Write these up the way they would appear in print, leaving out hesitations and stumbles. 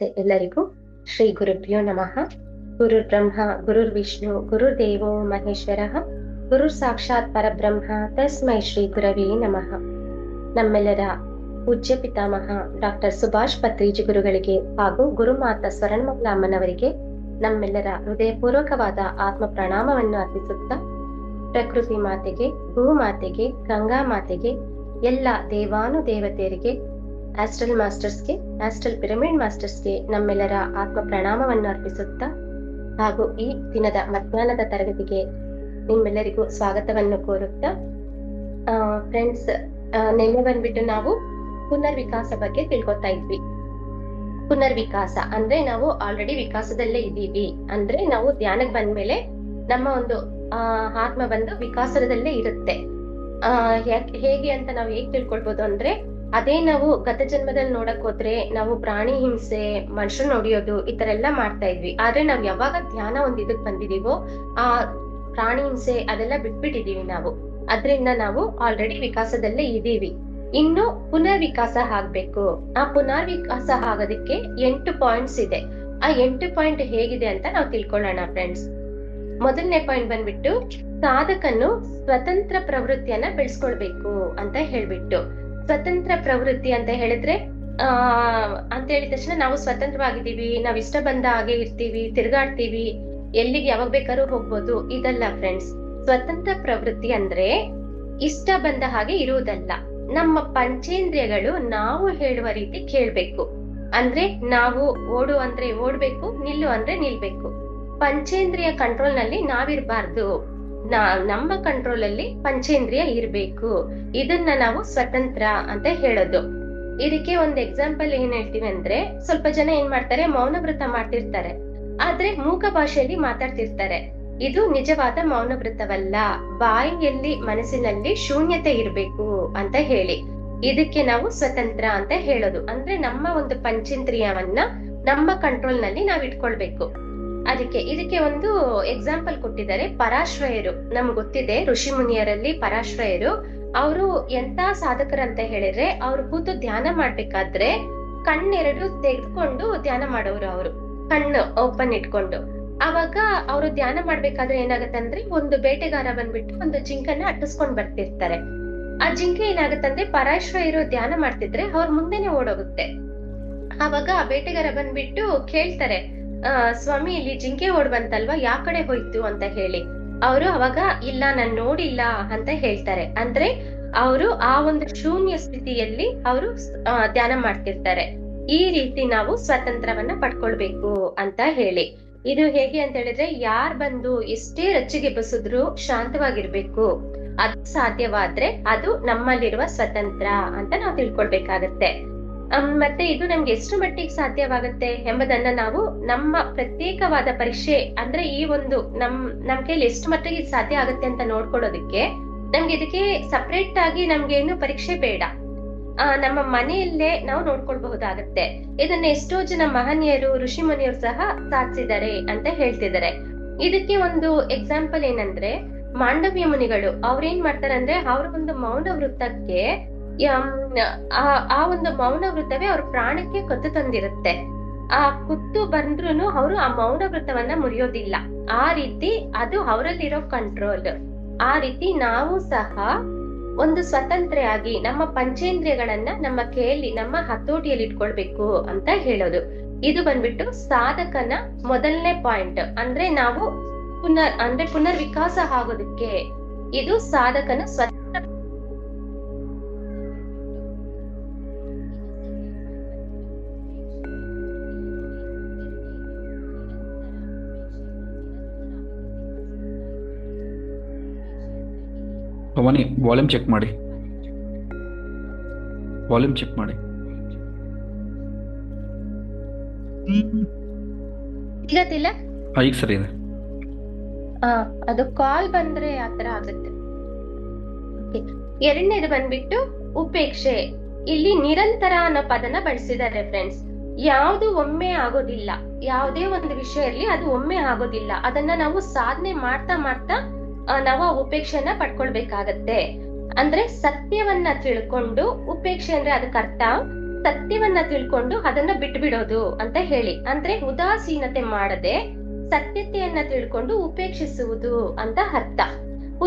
ನಮಸ್ತೆ ಎಲ್ಲರಿಗೂ. ಶ್ರೀ ಗುರುಭ್ಯೋ ನಮಃ. ಗುರುರ್ ಬ್ರಹ್ಮ ಗುರುರ್ ವಿಷ್ಣು ಗುರುರ್ ದೇವೋ ಮಹೇಶ್ವರಃ, ಗುರುರ್ ಸಾಕ್ಷಾತ್ ಪರಬ್ರಹ್ಮ ತಸ್ಮೈ ಶ್ರೀ ಗುರವೇ ನಮಃ. ನಮ್ಮೆಲ್ಲರ ಪೂಜ್ಯ ಪಿತಾಮಹ ಡಾಕ್ಟರ್ ಸುಭಾಷ್ ಪತ್ರಿಜಿ ಗುರುಗಳಿಗೆ ಹಾಗೂ ಗುರುಮಾತಾ ಸ್ವರ್ಣಮಂಗಲಮ್ಮನವರಿಗೆ ನಮ್ಮೆಲ್ಲರ ಹೃದಯಪೂರ್ವಕವಾದ ಆತ್ಮ ಪ್ರಣಾಮವನ್ನು ಅರ್ಪಿಸುತ್ತಾ, ಪ್ರಕೃತಿ ಮಾತೆಗೆ, ಭೂಮಾತೆಗೆ, ಗಂಗಾ ಮಾತೆಗೆ, ಎಲ್ಲ ದೇವಾನು ದೇವತೆಯರಿಗೆ, ಆಸ್ಟ್ರಲ್ ಮಾಸ್ಟರ್ಸ್ಗೆ, ಆಸ್ಟ್ರಲ್ ಪಿರಮಿಡ್ ಮಾಸ್ಟರ್ಸ್ಗೆ ನಮ್ಮೆಲ್ಲರ ಆತ್ಮ ಪ್ರಣಾಮವನ್ನು ಅರ್ಪಿಸುತ್ತಾ, ಹಾಗೂ ಈ ದಿನದ ಮಧ್ಯಾಹ್ನದ ತರಗತಿಗೆ ನಿಮ್ಮೆಲ್ಲರಿಗೂ ಸ್ವಾಗತವನ್ನು ಕೋರುತ್ತಾ, ಫ್ರೆಂಡ್ಸ್, ನಿನ್ನೆ ಬಂದ್ಬಿಟ್ಟು ನಾವು ಪುನರ್ವಿಕಾಸ ಬಗ್ಗೆ ತಿಳ್ಕೊತಾ ಇದ್ವಿ. ಪುನರ್ವಿಕಾಸ ಅಂದ್ರೆ ನಾವು ಆಲ್ರೆಡಿ ವಿಕಾಸದಲ್ಲೇ ಇದ್ದೀವಿ, ಅಂದ್ರೆ ನಾವು ಧ್ಯಾನಕ್ಕೆ ಬಂದ್ಮೇಲೆ ನಮ್ಮ ಒಂದು ಆತ್ಮ ಬಂದು ವಿಕಾಸದಲ್ಲೇ ಇರುತ್ತೆ. ಹೇಗೆ ಅಂತ ನಾವು ಹೇಗ್ ತಿಳ್ಕೊಳ್ಬೋದು ಅಂದ್ರೆ, ಅದೇ ನಾವು ಗತ ಜನ್ಮದಲ್ಲಿ ನೋಡಕ್ ಹೋದ್ರೆ ನಾವು ಪ್ರಾಣಿ ಹಿಂಸೆ, ಮನುಷ್ಯರು ನೋಡಿಯೋದು ಈ ತರ ಎಲ್ಲ ಮಾಡ್ತಾ ಇದ್ವಿ. ಆದ್ರೆ ನಾವ್ ಯಾವಾಗ ಧ್ಯಾನ ಒಂದ್ ಇದಕ್ ಬಂದಿದೀವೋ ಆ ಪ್ರಾಣಿ ಹಿಂಸೆ ಅದೆಲ್ಲ ಬಿಟ್ಬಿಟ್ಟಿದೀವಿ ನಾವು. ಅದ್ರಿಂದ ನಾವು ಆಲ್ರೆಡಿ ವಿಕಾಸದಲ್ಲೇ ಇದೀವಿ. ಇನ್ನು ಪುನರ್ವಿಕಾಸ ಆಗ್ಬೇಕು. ಆ ಪುನರ್ವಿಕಾಸ ಆಗೋದಕ್ಕೆ 8 ಪಾಯಿಂಟ್ಸ್ ಇದೆ. ಆ 8 ಪಾಯಿಂಟ್ ಹೇಗಿದೆ ಅಂತ ನಾವು ತಿಳ್ಕೊಳ್ಳೋಣ ಫ್ರೆಂಡ್ಸ್. ಮೊದಲನೇ ಪಾಯಿಂಟ್ ಬಂದ್ಬಿಟ್ಟು, ಸಾಧಕನು ಸ್ವತಂತ್ರ ಪ್ರವೃತ್ತಿಯನ್ನ ಬೆಳೆಸ್ಕೊಳ್ಬೇಕು ಅಂತ ಹೇಳ್ಬಿಟ್ಟು. ಸ್ವತಂತ್ರ ಪ್ರವೃತ್ತಿ ಅಂತ ಹೇಳಿದ್ರೆ ಅಂತ ಹೇಳಿದ ತಕ್ಷಣ ನಾವು ಸ್ವತಂತ್ರವಾಗಿದ್ದೀವಿ, ನಾವ್ ಇಷ್ಟ ಬಂದ ಹಾಗೆ ಇರ್ತೀವಿ, ತಿರ್ಗಾಡ್ತೀವಿ, ಎಲ್ಲಿಗೆ ಯಾವಾಗ ಬೇಕಾದ್ರೂ ಹೋಗ್ಬೋದು, ಇದಲ್ಲ ಫ್ರೆಂಡ್ಸ್. ಸ್ವತಂತ್ರ ಪ್ರವೃತ್ತಿ ಅಂದ್ರೆ ಇಷ್ಟ ಬಂದ ಹಾಗೆ ಇರುವುದಲ್ಲ. ನಮ್ಮ ಪಂಚೇಂದ್ರಿಯಗಳು ನಾವು ಹೇಳುವ ರೀತಿ ಕೇಳ್ಬೇಕು. ಅಂದ್ರೆ ನಾವು ಓಡು ಅಂದ್ರೆ ಓಡ್ಬೇಕು, ನಿಲ್ಲು ಅಂದ್ರೆ ನಿಲ್ಬೇಕು. ಪಂಚೇಂದ್ರಿಯ ಕಂಟ್ರೋಲ್ ನಲ್ಲಿ ನಾವಿರ್ಬಾರ್ದು, ನಮ್ಮ ಕಂಟ್ರೋಲ್ ಅಲ್ಲಿ ಪಂಚೇಂದ್ರಿಯ ಇರ್ಬೇಕು. ಇದನ್ನ ನಾವು ಸ್ವತಂತ್ರ ಅಂತ ಹೇಳೋದು. ಇದಕ್ಕೆ ಒಂದು ಎಕ್ಸಾಂಪಲ್ ಏನ್ ಹೇಳ್ತೀವಿ ಅಂದ್ರೆ, ಸ್ವಲ್ಪ ಜನ ಏನ್ ಮಾಡ್ತಾರೆ, ಮೌನ ವ್ರತ ಮಾಡ್ತಿರ್ತಾರೆ, ಆದ್ರೆ ಮೂಕ ಭಾಷೆಯಲ್ಲಿ ಮಾತಾಡ್ತಿರ್ತಾರೆ. ಇದು ನಿಜವಾದ ಮೌನ ವ್ರತವಲ್ಲ. ಬಾಯಿಯಲ್ಲಿ ಮನಸ್ಸಿನಲ್ಲಿ ಶೂನ್ಯತೆ ಇರ್ಬೇಕು ಅಂತ ಹೇಳಿ ಇದಕ್ಕೆ ನಾವು ಸ್ವತಂತ್ರ ಅಂತ ಹೇಳೋದು. ಅಂದ್ರೆ ನಮ್ಮ ಒಂದು ಪಂಚೇಂದ್ರಿಯವನ್ನ ನಮ್ಮ ಕಂಟ್ರೋಲ್ ನಲ್ಲಿ ನಾವ್ ಇಟ್ಕೊಳ್ಬೇಕು. ಇದಕ್ಕೆ ಒಂದು ಎಕ್ಸಾಂಪಲ್ ಕೊಟ್ಟಿದ್ದಾರೆ. ಪರಾಶ್ರಯರು, ನಮ್ಗೆ ಗೊತ್ತಿದೆ, ಋಷಿ ಮುನಿಯರಲ್ಲಿ ಪರಾಶ್ರಯರು. ಅವರು ಎಂತ ಸಾಧಕರಂತ ಹೇಳಿದ್ರೆ, ಅವ್ರು ಕೂತು ಧ್ಯಾನ ಮಾಡ್ಬೇಕಾದ್ರೆ ಕಣ್ಣೆರಡು ತೆಗೆದುಕೊಂಡು ಧ್ಯಾನ ಮಾಡೋರು. ಅವರು ಕಣ್ಣು ಓಪನ್ ಇಟ್ಕೊಂಡು ಅವಾಗ ಅವರು ಧ್ಯಾನ ಮಾಡ್ಬೇಕಾದ್ರೆ ಏನಾಗತ್ತಂದ್ರೆ, ಒಂದು ಬೇಟೆಗಾರ ಬಂದ್ಬಿಟ್ಟು ಒಂದು ಜಿಂಕನ್ನ ಅಟ್ಟಿಸ್ಕೊಂಡ್ ಬರ್ತಿರ್ತಾರೆ. ಆ ಜಿಂಕೆ ಏನಾಗತ್ತಂದ್ರೆ, ಪರಾಶ್ರಯರು ಧ್ಯಾನ ಮಾಡ್ತಿದ್ರೆ ಅವ್ರ ಮುಂದೆನೆ ಓಡೋಗುತ್ತೆ. ಅವಾಗ ಆ ಬೇಟೆಗಾರ ಬಂದ್ಬಿಟ್ಟು ಕೇಳ್ತಾರೆ, ಸ್ವಾಮಿ ಇಲ್ಲಿ ಜಿಂಕೆ ಓಡ್ ಬಂತಲ್ವಾ, ಯಾ ಕಡೆ ಹೋಯ್ತು ಅಂತ ಹೇಳಿ. ಅವರು ಅವಾಗ ಇಲ್ಲ, ನಾನ್ ನೋಡಿಲ್ಲ ಅಂತ ಹೇಳ್ತಾರೆ. ಅಂದ್ರೆ ಅವರು ಆ ಒಂದು ಶೂನ್ಯ ಸ್ಥಿತಿಯಲ್ಲಿ ಅವರು ಧ್ಯಾನ ಮಾಡ್ತಿರ್ತಾರೆ. ಈ ರೀತಿ ನಾವು ಸ್ವತಂತ್ರವನ್ನ ಪಡ್ಕೊಳ್ಬೇಕು ಅಂತ ಹೇಳಿ. ಇದು ಹೇಗೆ ಅಂತ ಹೇಳಿದ್ರೆ, ಯಾರ್ ಬಂದು ಎಷ್ಟೇ ರಚ್ಚಿಗೆ ಬಸಿದ್ರು ಶಾಂತವಾಗಿರ್ಬೇಕು. ಅದು ಸಾಧ್ಯವಾದ್ರೆ ಅದು ನಮ್ಮಲ್ಲಿರುವ ಸ್ವತಂತ್ರ ಅಂತ ನಾವು ತಿಳ್ಕೊಳ್ಬೇಕಾಗತ್ತೆ. ಮತ್ತೆ ಇದು ನಮ್ಗೆ ಎಷ್ಟು ಮಟ್ಟಿಗೆ ಸಾಧ್ಯವಾಗುತ್ತೆ ಎಂಬುದನ್ನ ನಾವು ನಮ್ಮ ಪ್ರತ್ಯೇಕವಾದ ಪರೀಕ್ಷೆ, ಅಂದ್ರೆ ಈ ಒಂದು ನಮ್ ಕೈಲಿ ಎಷ್ಟು ಮಟ್ಟಿಗೆ ಸಾಧ್ಯ ಆಗುತ್ತೆ ಅಂತ ನೋಡ್ಕೊಳ್ಳೋದಕ್ಕೆ ನಮ್ಗೆ ಇದಕ್ಕೆ ಸಪರೇಟ್ ಆಗಿ ನಮ್ಗೆ ಏನು ಪರೀಕ್ಷೆ ಬೇಡ. ನಮ್ಮ ಮನೆಯಲ್ಲೇ ನಾವು ನೋಡ್ಕೊಳ್ಬಹುದಾಗತ್ತೆ. ಇದನ್ನ ಎಷ್ಟೋ ಜನ ಮಹನೀಯರು, ಋಷಿ ಮುನಿಯರು ಸಹ ಸಾಧಿಸಿದ್ದಾರೆ ಅಂತ ಹೇಳ್ತಿದ್ದಾರೆ. ಇದಕ್ಕೆ ಒಂದು ಎಕ್ಸಾಂಪಲ್ ಏನಂದ್ರೆ, ಮಾಂಡವ್ಯ ಮುನಿಗಳು ಅವ್ರೇನ್ ಮಾಡ್ತಾರಂದ್ರೆ, ಅವರ ಒಂದು ಮೌನ ವೃತ್ತಕ್ಕೆ ಆ ಒಂದು ಮೌನ ವೃತ್ತವೇ ಅವ್ರ ಪ್ರಾಣಕ್ಕೆ ಕತ್ತು ತಂದಿರುತ್ತೆ. ಆ ಕುತ್ತು ಬಂದ್ರುನು ಅವರು ಆ ಮೌನ ವೃತ್ತವನ್ನ ಮುರಿಯೋದಿಲ್ಲ. ಆ ರೀತಿ ಅದು ಅವರಲ್ಲಿರೋ ಕಂಟ್ರೋಲ್. ಆ ರೀತಿ ನಾವು ಸಹ ಒಂದು ಸ್ವತಂತ್ರೆಯಾಗಿ ನಮ್ಮ ಪಂಚೇಂದ್ರಿಯಗಳನ್ನ ನಮ್ಮ ಕೈಯಲ್ಲಿ, ನಮ್ಮ ಹತೋಟಿಯಲ್ಲಿ ಇಟ್ಕೊಳ್ಬೇಕು ಅಂತ ಹೇಳೋದು. ಇದು ಬಂದ್ಬಿಟ್ಟು ಸಾಧಕನ ಮೊದಲನೇ ಪಾಯಿಂಟ್. ಅಂದ್ರೆ ನಾವು ಪುನರ್ವಿಕಾಸ ಆಗೋದಕ್ಕೆ ಇದು ಸಾಧಕನ ಸ್ವತಂತ್ರ. ಭವಾನಿ, ವಾಲ್ಯೂಮ್ ಚೆಕ್ ಮಾಡಿ. ಸಿಗತ್ತಿಲ್ಲ, ಈಗ ಸರಿ ಇದೆ. ಅದು ಕಾಲ್ ಬಂದ್ರೆ ಆತರ ಆಗುತ್ತೆ. ಎರಡನೇದು ಬಂದ್ಬಿಟ್ಟು ಉಪೇಕ್ಷೆ. ಇಲ್ಲಿ ನಿರಂತರ ಅನ್ನೋ ಪದನ ಬಳಸಿದ್ದಾರೆ ಫ್ರೆಂಡ್ಸ್. ಯಾವುದು ಒಮ್ಮೆ ಆಗೋದಿಲ್ಲ, ಯಾವುದೇ ಒಂದು ವಿಷಯ ಇರ್ಲಿ ಅದು ಒಮ್ಮೆ ಆಗೋದಿಲ್ಲ. ಅದನ್ನ ನಾವು ಸಾಧನೆ ಮಾಡ್ತಾ ಮಾಡ್ತಾ ನಾವು ಆ ಉಪೇಕ್ಷೆನ ಪಡ್ಕೊಳ್ಬೇಕಾಗತ್ತೆ. ಅಂದ್ರೆ ಸತ್ಯವನ್ನ ತಿಳ್ಕೊಂಡು, ಉಪೇಕ್ಷೆ ಅಂದ್ರೆ ಅದಕ್ಕೆ ಅರ್ಥ ಸತ್ಯವನ್ನ ತಿಳ್ಕೊಂಡು ಅದನ್ನ ಬಿಟ್ಬಿಡೋದು ಅಂತ ಹೇಳಿ. ಅಂದ್ರೆ ಉದಾಸೀನತೆ ಮಾಡದೆ ಸತ್ಯತೆಯನ್ನ ತಿಳ್ಕೊಂಡು ಉಪೇಕ್ಷಿಸುವುದು ಅಂತ ಅರ್ಥ.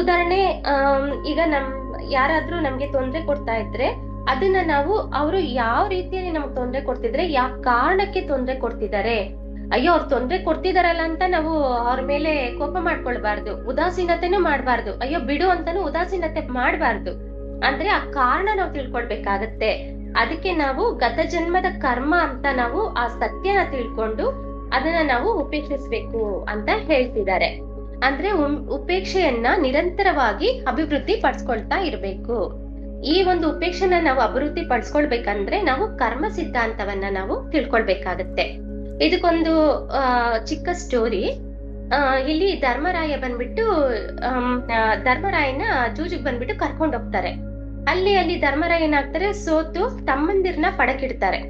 ಉದಾಹರಣೆ, ಈಗ ಯಾರಾದ್ರೂ ನಮ್ಗೆ ತೊಂದ್ರೆ ಕೊಡ್ತಾ ಇದ್ರೆ ಅದನ್ನ ನಾವು ಅವರು ಯಾವ ರೀತಿಯಲ್ಲಿ ನಮ್ಗೆ ತೊಂದ್ರೆ ಕೊಡ್ತಿದ್ರೆ, ಯಾವ ಕಾರಣಕ್ಕೆ ತೊಂದ್ರೆ ಕೊಡ್ತಿದ್ದಾರೆ, ಅಯ್ಯೋ ಅವ್ರು ತೊಂದ್ರೆ ಕೊಡ್ತಿದಾರಲ್ಲ ಅಂತ ನಾವು ಅವ್ರ ಮೇಲೆ ಕೋಪ ಮಾಡ್ಕೊಳ್ಬಾರ್ದು, ಉದಾಸೀನತೆನೂ ಮಾಡ್ಬಾರ್ದು, ಅಯ್ಯೋ ಬಿಡು ಅಂತಾನು ಉದಾಸೀನತೆ ಮಾಡ್ಬಾರ್ದು. ಅಂದ್ರೆ ಆ ಕಾರಣ ನಾವು ತಿಳ್ಕೊಳ್ಬೇಕಾಗತ್ತೆ. ಅದಕ್ಕೆ ನಾವು ಗತ ಜನ್ಮದ ಕರ್ಮ ಅಂತ ನಾವು ಆ ಸತ್ಯನ ತಿಳ್ಕೊಂಡು ಅದನ್ನ ನಾವು ಉಪೇಕ್ಷಿಸ್ಬೇಕು ಅಂತ ಹೇಳ್ತಿದ್ದಾರೆ. ಅಂದ್ರೆ ಉಪೇಕ್ಷೆಯನ್ನ ನಿರಂತರವಾಗಿ ಅಭಿವೃದ್ಧಿ ಪಡಿಸ್ಕೊಳ್ತಾ ಇರ್ಬೇಕು. ಈ ಒಂದು ಉಪೇಕ್ಷೆನ ನಾವು ಅಭಿವೃದ್ಧಿ ಪಡಿಸ್ಕೊಳ್ಬೇಕಂದ್ರೆ ನಾವು ಕರ್ಮ ಸಿದ್ಧಾಂತವನ್ನ ನಾವು ತಿಳ್ಕೊಳ್ಬೇಕಾಗತ್ತೆ. ಇದಕ್ಕೊಂದು ಚಿಕ್ಕ ಸ್ಟೋರಿ. ಇಲ್ಲಿ ಧರ್ಮರಾಯ ಬಂದ್ಬಿಟ್ಟು ಧರ್ಮರಾಯನ ಜೂಜಿಗೆ ಬಂದ್ಬಿಟ್ಟು ಕರ್ಕೊಂಡ್ ಹೋಗ್ತಾರೆ. ಅಲ್ಲಿ ಧರ್ಮರಾಯ ಏನಾಗ್ತಾರೆ, ಸೋತು ತಮ್ಮಂದಿರ್ನ ಪಣಕ್ಕಿಡ್ತಾರೆ.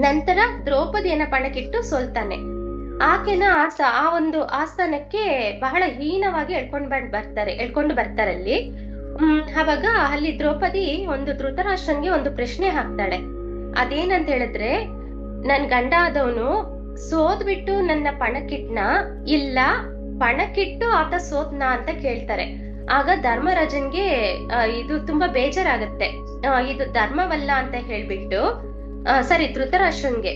ನಂತರ ದ್ರೌಪದಿಯನ್ನ ಪಣಕ್ಕಿಟ್ಟು ಸೋಲ್ತಾನೆ. ಆಕೆನ ಆ ಒಂದು ಆಸ್ಥಾನಕ್ಕೆ ಬಹಳ ಹೀನವಾಗಿ ಎಳ್ಕೊಂಡು ಬರ್ತಾರೆ ಅಲ್ಲಿ. ಅವಾಗ ಅಲ್ಲಿ ದ್ರೌಪದಿ ಒಂದು ಧೃತರಾಷ್ಟ್ರನ್ಗೆ ಒಂದು ಪ್ರಶ್ನೆ ಹಾಕ್ತಾಳೆ. ಅದೇನಂತ ಹೇಳಿದ್ರೆ, ನನ್ ಗಂಡ ಆದವನು ಸೋದ್ಬಿಟ್ಟು ನನ್ನ ಪಣಕ್ಕಿಟ್ನ, ಇಲ್ಲ ಪಣಕ್ಕಿಟ್ಟು ಆತ ಸೋತ್ನ ಅಂತ ಕೇಳ್ತಾರೆ. ಆಗ ಧರ್ಮರಾಜನ್ಗೆ ಇದು ತುಂಬಾ ಬೇಜಾರಾಗತ್ತೆ. ಇದು ಧರ್ಮವಲ್ಲ ಅಂತ ಹೇಳ್ಬಿಟ್ಟು ಧೃತರಾಷ್ಟ್ರನ್ಗೆ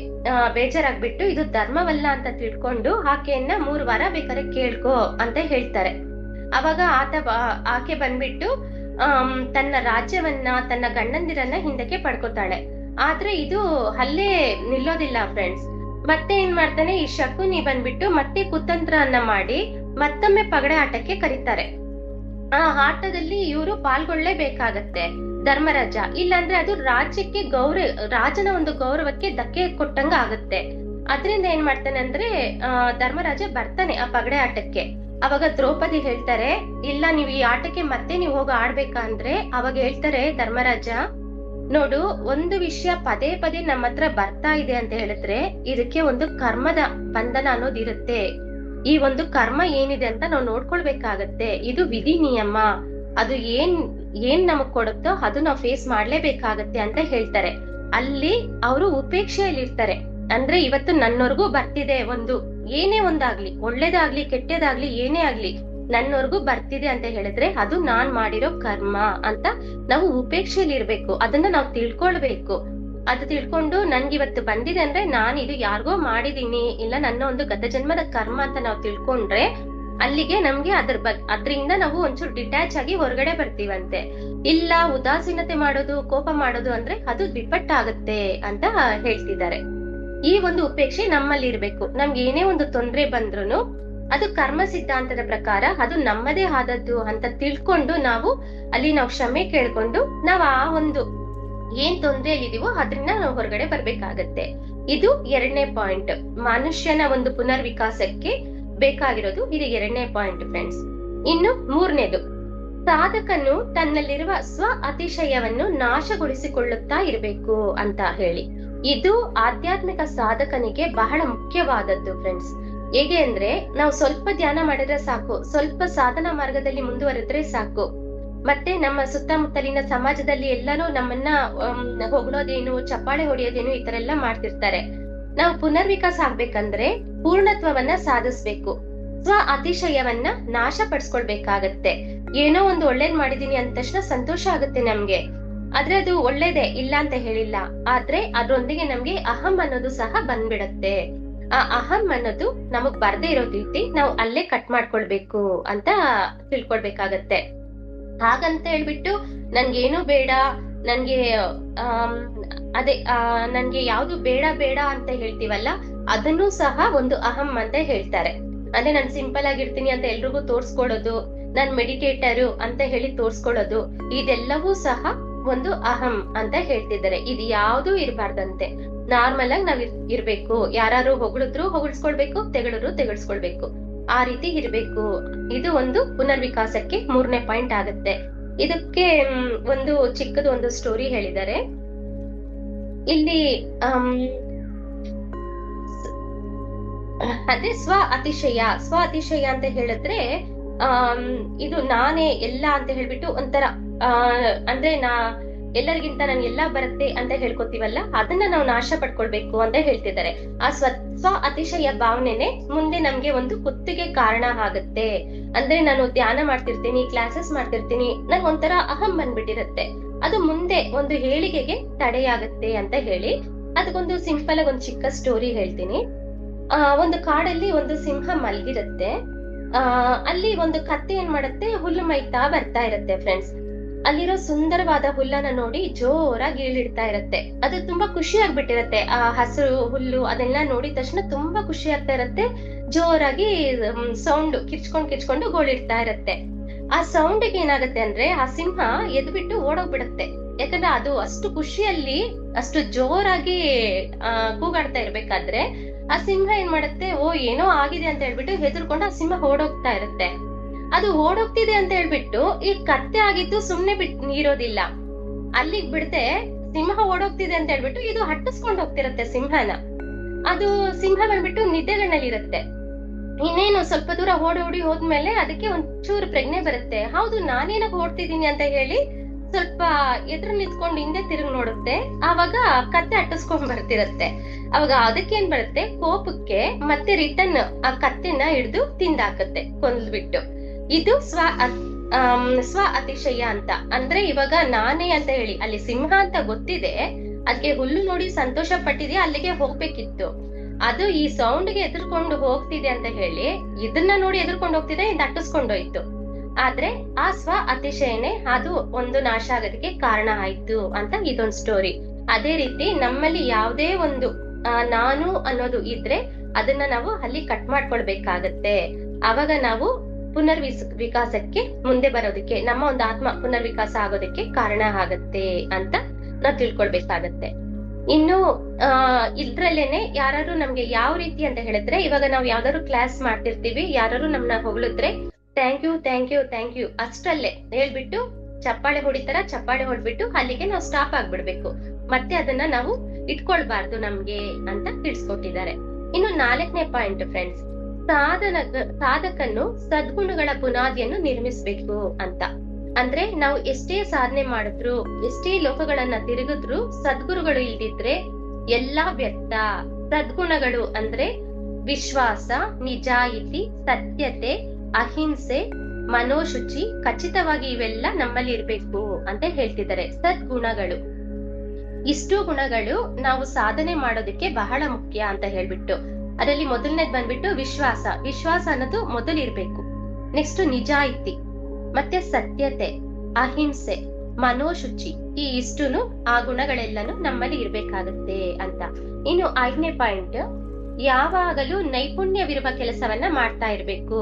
ಬೇಜಾರಾಗ್ಬಿಟ್ಟು ಇದು ಧರ್ಮವಲ್ಲ ಅಂತ ತಿಳ್ಕೊಂಡು ಆಕೆಯನ್ನ 3 ವಾರ ಬೇಕಾದ್ರೆ ಕೇಳ್ಕೊ ಅಂತ ಹೇಳ್ತಾರೆ. ಅವಾಗ ಆಕೆ ಬಂದ್ಬಿಟ್ಟು ತನ್ನ ರಾಜ್ಯವನ್ನ, ತನ್ನ ಗಂಡಂದಿರನ್ನ ಹಿಂದಕ್ಕೆ ಪಡ್ಕೋತಾಳೆ. ಆದ್ರೆ ಇದು ಅಲ್ಲೇ ನಿಲ್ಲೋದಿಲ್ಲ ಫ್ರೆಂಡ್ಸ್. ಮತ್ತೆ ಏನ್ ಮಾಡ್ತಾನೆ, ಈ ಶಕುನಿ ಬಂದ್ಬಿಟ್ಟು ಮತ್ತೆ ಕುತಂತ್ರವನ್ನ ಮಾಡಿ ಮತ್ತೊಮ್ಮೆ ಪಗಡೆ ಆಟಕ್ಕೆ ಕರೀತಾರೆ. ಆ ಆಟದಲ್ಲಿ ಇವರು ಪಾಲ್ಗೊಳ್ಳೇಬೇಕಾಗತ್ತೆ ಧರ್ಮರಾಜ, ಇಲ್ಲಾಂದ್ರೆ ಅದು ರಾಜ್ಯಕ್ಕೆ ರಾಜನ ಒಂದು ಗೌರವಕ್ಕೆ ಧಕ್ಕೆ ಕೊಟ್ಟಂಗ ಆಗುತ್ತೆ. ಅದ್ರಿಂದ ಏನ್ ಮಾಡ್ತಾನೆ ಅಂದ್ರೆ ಧರ್ಮರಾಜ ಬರ್ತಾನೆ ಆ ಪಗಡೆ ಆಟಕ್ಕೆ. ಅವಾಗ ದ್ರೌಪದಿ ಹೇಳ್ತಾರೆ, ಇಲ್ಲ ನೀವು ಈ ಆಟಕ್ಕೆ ಮತ್ತೆ ನೀವು ಹೋಗಿ ಆಡ್ಬೇಕಂದ್ರೆ, ಅವಾಗ ಹೇಳ್ತಾರೆ ಧರ್ಮರಾಜ, ನೋಡು ಒಂದು ವಿಷಯ ಪದೇ ಪದೇ ನಮ್ಮ ಹತ್ರ ಬರ್ತಾ ಇದೆ ಅಂತ ಹೇಳಿದ್ರೆ ಇದಕ್ಕೆ ಒಂದು ಕರ್ಮದ ಬಂಧನ ಅನ್ನೋದಿರುತ್ತೆ. ಈ ಒಂದು ಕರ್ಮ ಏನಿದೆ ಅಂತ ನಾವು ನೋಡ್ಕೊಳ್ಬೇಕಾಗತ್ತೆ. ಇದು ವಿಧಿ ನಿಯಮ, ಅದು ಏನ್ ನಮಗ್ ಕೊಡುತ್ತೋ ಅದು ನಾವು ಫೇಸ್ ಮಾಡ್ಲೇಬೇಕಾಗತ್ತೆ ಅಂತ ಹೇಳ್ತಾರೆ. ಅಲ್ಲಿ ಅವರು ಉಪೇಕ್ಷೆಯಲ್ಲಿ ಇರ್ತಾರೆ. ಅಂದ್ರೆ ಇವತ್ತು ನನ್ನವರ್ಗೂ ಬರ್ತಿದೆ, ಒಂದು ಏನೇ ಒಂದಾಗ್ಲಿ, ಒಳ್ಳೇದಾಗ್ಲಿ ಕೆಟ್ಟದಾಗ್ಲಿ ಏನೇ ಆಗ್ಲಿ ನನ್ನವರ್ಗೂ ಬರ್ತಿದೆ ಅಂತ ಹೇಳಿದ್ರೆ ಅದು ನಾನ್ ಮಾಡಿರೋ ಕರ್ಮ ಅಂತ ನಾವು ಉಪೇಕ್ಷೆಯಲ್ಲಿ ಇರ್ಬೇಕು. ಅದನ್ನ ನಾವು ತಿಳ್ಕೊಳ್ಬೇಕು. ಅದು ತಿಳ್ಕೊಂಡು ನನ್ಗಿವತ್ತು ಬಂದಿದೆ ಅಂದ್ರೆ ನಾನು ಇದು ಯಾರಿಗೋ ಮಾಡಿದೀನಿ, ಇಲ್ಲ ನನ್ನ ಒಂದು ಗತ ಜನ್ಮದ ಕರ್ಮ ಅಂತ ನಾವು ತಿಳ್ಕೊಂಡ್ರೆ ಅಲ್ಲಿಗೆ ನಮ್ಗೆ ಅದ್ರಿಂದ ನಾವು ಒಂಚೂರು ಡಿಟ್ಯಾಚ್ ಆಗಿ ಹೊರಗಡೆ ಬರ್ತೀವಂತೆ. ಇಲ್ಲ ಉದಾಸೀನತೆ ಮಾಡೋದು, ಕೋಪ ಮಾಡೋದು ಅಂದ್ರೆ ಅದು ವಿಪಟ್ಟಾಗತ್ತೆ ಅಂತ ಹೇಳ್ತಿದ್ದಾರೆ. ಈ ಒಂದು ಉಪೇಕ್ಷೆ ನಮ್ಮಲ್ಲಿ ಇರ್ಬೇಕು. ನಮ್ಗೆ ಏನೇ ಒಂದು ತೊಂದ್ರೆ ಬಂದ್ರು ಅದು ಕರ್ಮ ಸಿದ್ಧಾಂತದ ಪ್ರಕಾರ ಅದು ನಮ್ಮದೇ ಆದದ್ದು ಅಂತ ತಿಳ್ಕೊಂಡು ನಾವು ಕ್ಷಮೆ ಕೇಳ್ಕೊಂಡು ನಾವು ಆ ಒಂದು ಏನ್ ತೊಂದ್ರೆಯಲ್ಲಿ ಇದೀವೋ ಅದ್ರಿಂದ ನಾವು ಹೊರಗಡೆ ಬರ್ಬೇಕಾಗತ್ತೆ. ಇದು 2ನೇ ಪಾಯಿಂಟ್. ಮನುಷ್ಯನ ಒಂದು ಪುನರ್ವಿಕಾಸಕ್ಕೆ ಬೇಕಾಗಿರೋದು ಇದು 2ನೇ ಪಾಯಿಂಟ್ ಫ್ರೆಂಡ್ಸ್. ಇನ್ನು 3ನೇದು, ಸಾಧಕನು ತನ್ನಲ್ಲಿರುವ ಸ್ವ ಅತಿಶಯವನ್ನು ನಾಶಗೊಳಿಸಿಕೊಳ್ಳುತ್ತಾ ಇರಬೇಕು ಅಂತ ಹೇಳಿ. ಇದು ಆಧ್ಯಾತ್ಮಿಕ ಸಾಧಕನಿಗೆ ಬಹಳ ಮುಖ್ಯವಾದದ್ದು ಫ್ರೆಂಡ್ಸ್. ಹೇಗೆ ಅಂದ್ರೆ, ನಾವು ಸ್ವಲ್ಪ ಧ್ಯಾನ ಮಾಡಿದ್ರೆ ಸಾಕು, ಸ್ವಲ್ಪ ಸಾಧನಾ ಮಾರ್ಗದಲ್ಲಿ ಮುಂದುವರೆದ್ರೆ ಸಾಕು, ಮತ್ತೆ ನಮ್ಮ ಸುತ್ತಮುತ್ತಲಿನ ಸಮಾಜದಲ್ಲಿ ಎಲ್ಲಾನು ನಮ್ಮನ್ನ ಹೊಗಳೋದೇನು, ಚಪ್ಪಾಳೆ ಹೊಡೆಯೋದೇನು ಈ ತರ ಎಲ್ಲ ಮಾಡ್ತಿರ್ತಾರೆ. ನಾವು ಪುನರ್ವಿಕಾಸ ಆಗ್ಬೇಕಂದ್ರೆ ಪೂರ್ಣತ್ವವನ್ನ ಸಾಧಿಸ್ಬೇಕು. ಸ್ವ ಅತಿಶಯವನ್ನ ನಾಶ ಪಡಿಸ್ಕೊಳ್ಬೇಕಾಗತ್ತೆ. ಏನೋ ಒಂದು ಒಳ್ಳೇದ್ ಮಾಡಿದೀನಿ ಅಂದ ತಕ್ಷಣ ಸಂತೋಷ ಆಗುತ್ತೆ ನಮ್ಗೆ, ಆದ್ರೆ ಅದು ಒಳ್ಳೇದೇ ಇಲ್ಲ ಅಂತ ಹೇಳಿಲ್ಲ. ಆದ್ರೆ ಅದ್ರೊಂದಿಗೆ ನಮ್ಗೆ ಅಹಂ ಅನ್ನೋದು ಸಹ ಬಂದ್ಬಿಡತ್ತೆ. ಆ ಅಹಂ ಅನ್ನೋದು ನಮಗ್ ಬರ್ದೇ ಇರೋ ರೀತಿ ನಾವು ಅಲ್ಲೇ ಕಟ್ ಮಾಡ್ಕೊಳ್ಬೇಕು ಅಂತ ತಿಳ್ಕೊಳ್ಬೇಕಾಗತ್ತೆ. ಹಾಗಂತ ಹೇಳ್ಬಿಟ್ಟು ನನ್ಗೇನು ಬೇಡ, ನನ್ಗೆ ನನ್ಗೆ ಯಾವ್ದು ಬೇಡ ಬೇಡ ಅಂತ ಹೇಳ್ತೀವಲ್ಲ, ಅದನ್ನು ಸಹ ಒಂದು ಅಹಂ ಅಂತ ಹೇಳ್ತಾರೆ. ಅಂದ್ರೆ ನಾನ್ ಸಿಂಪಲ್ ಆಗಿರ್ತೀನಿ ಅಂತ ಎಲ್ರಿಗೂ ತೋರ್ಸ್ಕೊಳ್ಳೋದು, ನಾನ್ ಮೆಡಿಟೇಟರು ಅಂತ ಹೇಳಿ ತೋರ್ಸ್ಕೊಳ್ಳೋದು, ಇದೆಲ್ಲವೂ ಸಹ ಒಂದು ಅಹಂ ಅಂತ ಹೇಳ್ತಿದ್ದಾರೆ. ಇದು ಯಾವ್ದು ಇರ್ಬಾರ್ದಂತೆ. ನಾರ್ಮಲ್ ಆಗಿ ನಾವ್ ಇರ್ಬೇಕು. ಯಾರು ಹೊಗಳಿದ್ರು ಹೊಗಳ್ಸ್ಕೊಳ್ಬೇಕು, ತೆಗಳ್ಸ್ಕೊಳ್ಬೇಕು, ಆ ರೀತಿ ಇರ್ಬೇಕು. ಇದು ಒಂದು ಪುನರ್ವಿಕಾಸಕ್ಕೆ 3ನೇ ಪಾಯಿಂಟ್ ಆಗತ್ತೆ. ಇದಕ್ಕೆ ಒಂದು ಚಿಕ್ಕದು ಒಂದು ಸ್ಟೋರಿ ಹೇಳಿದ್ದಾರೆ ಇಲ್ಲಿ. ಅದೇ ಸ್ವ ಅತಿಶಯ ಅಂತ ಹೇಳಿದ್ರೆ ಇದು ನಾನೇ ಎಲ್ಲ ಅಂತ ಹೇಳ್ಬಿಟ್ಟು ಒಂಥರ ಅಂದ್ರೆ ಎಲ್ಲರಿಗಿಂತ ನನ್ಗೆ ಎಲ್ಲಾ ಬರುತ್ತೆ ಅಂತ ಹೇಳ್ಕೊತೀವಲ್ಲ, ಅದನ್ನ ನಾವು ನಾಶ ಪಡ್ಕೊಳ್ಬೇಕು ಅಂತ ಹೇಳ್ತಿದ್ದಾರೆ. ಆ ಸ್ವ ಅತಿಶಯ ಭಾವನೆನೆ ಮುಂದೆ ನಮ್ಗೆ ಒಂದು ಕುತ್ತಿಗೆ ಕಾರಣ ಆಗುತ್ತೆ. ಅಂದ್ರೆ ನಾನು ಧ್ಯಾನ ಮಾಡ್ತಿರ್ತೀನಿ, ಕ್ಲಾಸಸ್ ಮಾಡ್ತಿರ್ತೀನಿ, ನನ್ ಒಂಥರ ಅಹಂ ಬಂದ್ಬಿಟ್ಟಿರುತ್ತೆ. ಅದು ಮುಂದೆ ಒಂದು ಏಳಿಗೆಗೆ ತಡೆಯಾಗುತ್ತೆ ಅಂತ ಹೇಳಿ ಅದಕ್ಕೊಂದು ಸಿಂಪಲ್ ಆಗಿ ಒಂದು ಚಿಕ್ಕ ಸ್ಟೋರಿ ಹೇಳ್ತೀನಿ. ಒಂದು ಕಾಡಲ್ಲಿ ಒಂದು ಸಿಂಹ ಮಲ್ಗಿರುತ್ತೆ. ಅಲ್ಲಿ ಒಂದು ಕತ್ತೆ ಏನ್ ಮಾಡುತ್ತೆ, ಹುಲ್ಲು ಮೈತಾ ಬರ್ತಾ ಇರುತ್ತೆ ಫ್ರೆಂಡ್ಸ್. ಅಲ್ಲಿರೋ ಸುಂದರವಾದ ಹುಲ್ಲನ್ನ ನೋಡಿ ಜೋರಾಗಿ ಈಳಿಡ್ತಾ ಇರತ್ತೆ. ಅದು ತುಂಬಾ ಖುಷಿ ಆಗ್ಬಿಟ್ಟಿರತ್ತೆ. ಆ ಹಸಿರು ಹುಲ್ಲು ಅದೆಲ್ಲ ನೋಡಿದ ತಕ್ಷಣ ತುಂಬಾ ಖುಷಿ ಆಗ್ತಾ ಇರತ್ತೆ. ಜೋರಾಗಿ ಸೌಂಡ್ ಕಿರ್ಚ್ಕೊಂಡು ಗೋಳಿಡ್ತಾ ಇರತ್ತೆ. ಆ ಸೌಂಡ್ಗೆ ಏನಾಗತ್ತೆ ಅಂದ್ರೆ ಆ ಸಿಂಹ ಎದ್ಬಿಟ್ಟು ಓಡೋಗ್ಬಿಡತ್ತೆ. ಯಾಕಂದ್ರೆ ಅದು ಅಷ್ಟು ಖುಷಿಯಲ್ಲಿ ಅಷ್ಟು ಜೋರಾಗಿ ಕೂಗಾಡ್ತಾ ಇರ್ಬೇಕಾದ್ರೆ ಆ ಸಿಂಹ ಏನ್ ಮಾಡತ್ತೆ, ಏನೋ ಆಗಿದೆ ಅಂತ ಹೇಳ್ಬಿಟ್ಟು ಹೆದರ್ಕೊಂಡು ಆ ಸಿಂಹ ಓಡೋಗ್ತಾ ಇರುತ್ತೆ. ಅದು ಓಡೋಗ್ತಿದೆ ಅಂತ ಹೇಳ್ಬಿಟ್ಟು ಈ ಕತ್ತೆ ಆಗಿದ್ದು ಸುಮ್ನೆ ಇರೋದಿಲ್ಲ. ಅಲ್ಲಿಗ್ ಬಿಡದೆ ಸಿಂಹ ಓಡೋಗ್ತಿದೆ ಅಂತ ಹೇಳ್ಬಿಟ್ಟು ಇದು ಹಟ್ಟಿಸ್ಕೊಂಡು ಹೋಗ್ತಿರತ್ತೆ ಸಿಂಹನ. ಅದು ಸಿಂಹ ಬಂದ್ಬಿಟ್ಟು ನಿದ್ದೆಗಣ್ಣಲ್ಲಿ ಇರುತ್ತೆ. ಇನ್ನೇನು ಸ್ವಲ್ಪ ದೂರ ಓಡಿ ಹೋದ್ಮೇಲೆ ಅದಕ್ಕೆ ಒಂಚೂರು ಪ್ರಜ್ಞೆ ಬರುತ್ತೆ. ಹೌದು, ನಾನೇನಕ್ಕೆ ಓಡ್ತಿದೀನಿ ಅಂತ ಹೇಳಿ ಸ್ವಲ್ಪ ಎದುರು ನಿಂತ್ಕೊಂಡು ಹಿಂದೆ ತಿರುಗಿ ನೋಡುತ್ತೆ. ಆವಾಗ ಕತ್ತೆ ಅಟ್ಟಿಸ್ಕೊಂಡ್ ಬರ್ತಿರತ್ತೆ. ಅವಾಗ ಅದಕ್ಕೇನ್ ಬರುತ್ತೆ, ಕೋಪಕ್ಕೆ ಮತ್ತೆ ರಿಟರ್ನ್ ಆ ಕತ್ತೆನ ಹಿಡಿದು ತಿಂದಾಕತ್ತೆ, ಕೊಂದ್ಬಿಟ್ಟು. ಇದು ಸ್ವ ಅತಿಶಯ ಅಂತ. ಅಂದ್ರೆ ಇವಾಗ ನಾನೇ ಅಂತ ಹೇಳಿ ಅಲ್ಲಿ ಸಿಂಹ ಅಂತ ಗೊತ್ತಿದೆ, ಅದಕ್ಕೆ ಹುಲ್ಲು ನೋಡಿ ಸಂತೋಷ ಪಟ್ಟಿದೆ, ಅಲ್ಲಿಗೆ ಹೋಗ್ಬೇಕಿತ್ತು. ಅದು ಈ ಸೌಂಡ್ಗೆ ಎದುರ್ಕೊಂಡು ಹೋಗ್ತಿದೆ ಅಂತ ಹೇಳಿ ಇದನ್ನ ನೋಡಿ ಎದುರ್ಕೊಂಡು ಹೋಗ್ತಿದೆ, ದಟ್ಟಿಸ್ಕೊಂಡೋಯ್ತು. ಆದ್ರೆ ಆ ಸ್ವ ಅತಿಶಯನೇ ಅದು ಒಂದು ನಾಶ ಆಗೋದಕ್ಕೆ ಕಾರಣ ಆಯ್ತು ಅಂತ ಇದೊಂದು ಸ್ಟೋರಿ. ಅದೇ ರೀತಿ ನಮ್ಮಲ್ಲಿ ಯಾವುದೇ ಒಂದು ನಾನು ಅನ್ನೋದು ಇದ್ರೆ ಅದನ್ನ ನಾವು ಅಲ್ಲಿ ಕಟ್ ಮಾಡ್ಕೊಳ್ಬೇಕಾಗತ್ತೆ. ಅವಾಗ ನಾವು ವಿಕಾಸಕ್ಕೆ ಮುಂದೆ ಬರೋದಕ್ಕೆ, ನಮ್ಮ ಒಂದು ಆತ್ಮ ಪುನರ್ವಿಕಾಸ ಆಗೋದಕ್ಕೆ ಕಾರಣ ಆಗತ್ತೆ ಅಂತ ನಾವು ತಿಳ್ಕೊಳ್ಬೇಕಾಗತ್ತೆ. ಇನ್ನು ಇದ್ರಲ್ಲೇನೆ ಯಾರು ನಮ್ಗೆ ಯಾವ ರೀತಿ ಅಂತ ಹೇಳಿದ್ರೆ, ಇವಾಗ ನಾವು ಯಾವ್ದಾದ್ರು ಕ್ಲಾಸ್ ಮಾಡ್ತಿರ್ತೀವಿ, ಯಾರು ನಮ್ನ ಹೊಗಳಿದ್ರೆ ಥ್ಯಾಂಕ್ ಯು ಅಷ್ಟಲ್ಲೇ ಹೇಳ್ಬಿಟ್ಟು ಚಪ್ಪಾಳೆ ಹೊಡ್ಬಿಟ್ಟು ಅಲ್ಲಿಗೆ ನಾವು ಸ್ಟಾಪ್ ಆಗ್ಬಿಡ್ಬೇಕು. ಮತ್ತೆ ಅದನ್ನ ನಾವು ಇಟ್ಕೊಳ್ಬಾರ್ದು ನಮ್ಗೆ ಅಂತ ತಿಳಿಸ್ಕೊಟ್ಟಿದ್ದಾರೆ. ಇನ್ನು 4ನೇ ಪಾಯಿಂಟ್ ಫ್ರೆಂಡ್ಸ್, ಸಾಧಕನು ಸದ್ಗುಣಗಳ ಬುನಾದಿಯನ್ನು ನಿರ್ಮಿಸ್ಬೇಕು ಅಂತ. ಅಂದ್ರೆ ನಾವು ಎಷ್ಟೇ ಸಾಧನೆ ಮಾಡಿದ್ರು, ಎಷ್ಟೇ ಲೋಕಗಳನ್ನ ತಿರುಗಿದ್ರು ಸದ್ಗುರುಗಳು ಇಲ್ದಿದ್ರೆ ಎಲ್ಲಾ ವ್ಯರ್ಥ. ಸದ್ಗುಣಗಳು ಅಂದ್ರೆ ವಿಶ್ವಾಸ, ನಿಜಾಯಿತಿ, ಸತ್ಯತೆ, ಅಹಿಂಸೆ, ಮನೋಶುಚಿ, ಖಚಿತವಾಗಿ ಇವೆಲ್ಲ ನಮ್ಮಲ್ಲಿ ಇರ್ಬೇಕು ಅಂತ ಹೇಳ್ತಿದ್ದಾರೆ. ಸದ್ಗುಣಗಳು, ಇಷ್ಟು ಗುಣಗಳು ನಾವು ಸಾಧನೆ ಮಾಡೋದಕ್ಕೆ ಬಹಳ ಮುಖ್ಯ ಅಂತ ಹೇಳ್ಬಿಟ್ಟು ಅದರಲ್ಲಿ ಮೊದಲನೇದ್ ಬಂದ್ಬಿಟ್ಟು ವಿಶ್ವಾಸ ಅನ್ನೋದು ಮೊದಲಿರ್ಬೇಕು. ನೆಕ್ಸ್ಟ್ ನಿಜಾಯಿತಿ, ಮತ್ತೆ ಸತ್ಯತೆ, ಅಹಿಂಸೆ, ಮನೋಶುಚಿ, ಈ ಇಷ್ಟುನು ಆ ಗುಣಗಳೆಲ್ಲನೂ ನಮ್ಮಲ್ಲಿ ಇರ್ಬೇಕಾಗತ್ತೆ ಅಂತ. ಇನ್ನು 5ನೇ ಪಾಯಿಂಟ್, ಯಾವಾಗಲೂ ನೈಪುಣ್ಯವಿರುವ ಕೆಲಸವನ್ನ ಮಾಡ್ತಾ ಇರ್ಬೇಕು.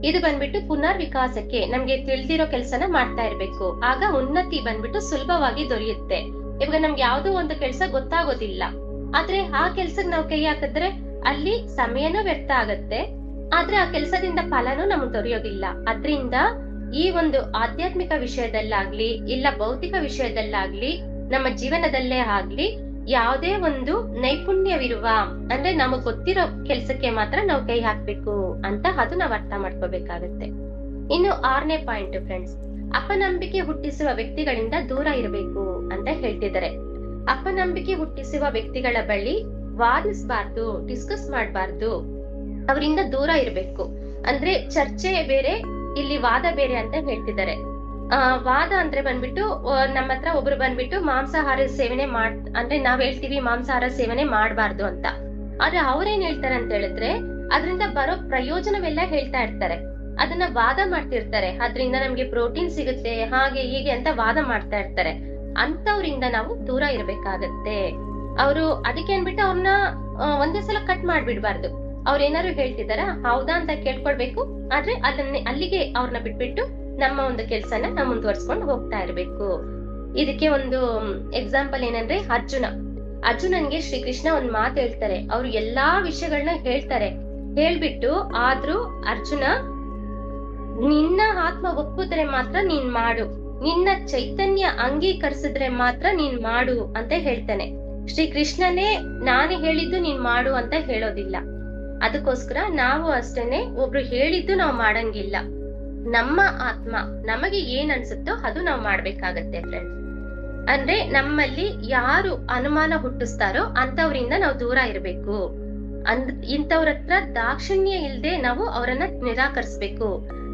ಇದು ಬಂದ್ಬಿಟ್ಟು ಪುನರ್ವಿಕಾಸಕ್ಕೆ ನಮ್ಗೆ ತಿಳಿದಿರೋ ಕೆಲಸನ ಮಾಡ್ತಾ ಇರ್ಬೇಕು. ಆಗ ಉನ್ನತಿ ಬಂದ್ಬಿಟ್ಟು ಸುಲಭವಾಗಿ ದೊರೆಯುತ್ತೆ. ಇವಾಗ ನಮ್ಗೆ ಯಾವ್ದೋ ಒಂದು ಕೆಲಸ ಗೊತ್ತಾಗೋದಿಲ್ಲ, ಆದ್ರೆ ಆ ಕೆಲ್ಸಕ್ಕೆ ನಾವು ಕೈ ಹಾಕಿದ್ರೆ ಅಲ್ಲಿ ಸಮಯನೂ ವ್ಯರ್ಥ ಆಗತ್ತೆ, ಆದ್ರೆ ಆ ಕೆಲಸದಿಂದ ಫಲನೂ ನಮ್ಗೆ ದೊರೆಯೋದಿಲ್ಲ. ಅದ್ರಿಂದ ಈ ಒಂದು ಆಧ್ಯಾತ್ಮಿಕ ವಿಷಯದಲ್ಲಾಗ್ಲಿ ಇಲ್ಲ ಭೌತಿಕ ವಿಷಯದಲ್ಲಾಗ್ಲಿ ನಮ್ಮ ಜೀವನದಲ್ಲೇ ಆಗ್ಲಿ ಯಾವುದೇ ಒಂದು ನೈಪುಣ್ಯವಿರುವ, ಅಂದ್ರೆ ನಮಗ್ ಗೊತ್ತಿರೋ ಕೆಲ್ಸಕ್ಕೆ ಮಾತ್ರ ನಾವು ಕೈ ಹಾಕ್ಬೇಕು ಅಂತ ಅದು ನಾವ್ ಅರ್ಥ ಮಾಡ್ಕೋಬೇಕಾಗತ್ತೆ. ಇನ್ನು 6ನೇ ಪಾಯಿಂಟ್ ಫ್ರೆಂಡ್ಸ್, ಅಪನಂಬಿಕೆ ಹುಟ್ಟಿಸುವ ವ್ಯಕ್ತಿಗಳಿಂದ ದೂರ ಇರಬೇಕು ಅಂತ ಹೇಳ್ತಿದ್ದಾರೆ. ಅಪನಂಬಿಕೆ ಹುಟ್ಟಿಸುವ ವ್ಯಕ್ತಿಗಳ ಬಳಿ ವಾದಿಸಬಾರ್ದು, ಡಿಸ್ಕಸ್ ಮಾಡಬಾರ್ದು, ಅವರಿಂದ ದೂರ ಇರಬೇಕು. ಅಂದ್ರೆ ಚರ್ಚೆ ಬೇರೆ, ಇಲ್ಲಿ ವಾದ ಬೇರೆ ಅಂತ ಹೇಳ್ತಿದ್ದಾರೆ. ವಾದ ಅಂದ್ರೆ ಬಂದ್ಬಿಟ್ಟು ನಮ್ಮ ಹತ್ರ ಒಬ್ರು ಬಂದ್ಬಿಟ್ಟು ಮಾಂಸಾಹಾರ ಸೇವನೆ ಅಂದ್ರೆ ನಾವ್ ಹೇಳ್ತೀವಿ ಮಾಂಸಾಹಾರ ಸೇವನೆ ಮಾಡಬಾರ್ದು ಅಂತ. ಆದ್ರೆ ಅವ್ರೇನ್ ಹೇಳ್ತಾರೆ ಅಂತ ಹೇಳಿದ್ರೆ ಅದ್ರಿಂದ ಬರೋ ಪ್ರಯೋಜನವೆಲ್ಲ ಹೇಳ್ತಾ ಇರ್ತಾರೆ, ಅದನ್ನ ವಾದ ಮಾಡ್ತಿರ್ತಾರೆ. ಅದ್ರಿಂದ ನಮ್ಗೆ ಪ್ರೋಟೀನ್ ಸಿಗುತ್ತೆ, ಹಾಗೆ ಹೀಗೆ ಅಂತ ವಾದ ಮಾಡ್ತಾ ಇರ್ತಾರೆ. ಅಂತವ್ರಿಂದ ನಾವು ದೂರ ಇರ್ಬೇಕಾಗತ್ತೆ. ಅವರು ಅದಕ್ಕೆ ಅನ್ಬಿಟ್ಟು ಅವ್ರನ್ನ ಒಂದೇ ಸಲ ಕಟ್ ಮಾಡ್ಬಿಡ್ಬಾರ್ದು. ಅವ್ರ ಏನಾದ್ರು ಹೇಳ್ತಿದಾರ ಹೌದಾ ಅಂತ ಕೇಳ್ಕೊಳ್ಬೇಕು, ಆದ್ರೆ ಅಲ್ಲಿಗೆ ಅವ್ರನ್ನ ಬಿಟ್ಬಿಟ್ಟು ನಮ್ಮ ಒಂದು ಕೆಲ್ಸನ ನಾವು ಮುಂದುವರ್ಸ್ಕೊಂಡು ಹೋಗ್ತಾ ಇರ್ಬೇಕು. ಇದಕ್ಕೆ ಒಂದು ಎಕ್ಸಾಂಪಲ್ ಏನಂದ್ರೆ ಅರ್ಜುನನ್ಗೆ ಶ್ರೀಕೃಷ್ಣ ಒಂದ್ ಮಾತು ಹೇಳ್ತಾರೆ. ಅವ್ರು ಎಲ್ಲಾ ವಿಷಯಗಳನ್ನ ಹೇಳ್ಬಿಟ್ಟು ಆದ್ರೂ ಅರ್ಜುನ, ನಿನ್ನ ಆತ್ಮ ಒಪ್ಪಿದ್ರೆ ಮಾತ್ರ ನೀನ್ ಮಾಡು, ನಿನ್ನ ಚೈತನ್ಯ ಅಂಗೀಕರಿಸಿದ್ರೆ ಮಾತ್ರ ನೀನ್ ಮಾಡು ಅಂತ ಹೇಳ್ತಾನೆ. ಶ್ರೀಕೃಷ್ಣನೇ ನಾನೇ ಹೇಳಿದ್ದು ನೀನ್ ಮಾಡು ಅಂತ ಹೇಳೋದಿಲ್ಲ. ಅದಕ್ಕೋಸ್ಕರ ನಾವು ಅಷ್ಟೇನೆ ಒಬ್ರು ಹೇಳಿದ್ದು ನಾವು ಮಾಡಂಗಿಲ್ಲ. ನಮ್ಮ ಆತ್ಮ ನಮಗೆ ಏನ್ ಅನ್ಸುತ್ತೋ ಅದು ನಾವು ಮಾಡ್ಬೇಕಾಗತ್ತೆ ಫ್ರೆಂಡ್ಸ್. ಅಂದ್ರೆ ನಮ್ಮಲ್ಲಿ ಯಾರು ಅನುಮಾನ ಹುಟ್ಟಿಸ್ತಾರೋ ಅಂತವ್ರಿಂದ ನಾವು ದೂರ ಇರಬೇಕು. ಇಂಥವ್ರ ಹತ್ರ ದಾಕ್ಷಿಣ್ಯ ಇಲ್ದೆ ನಾವು ಅವರನ್ನ ನಿರಾಕರಿಸ್ಬೇಕು.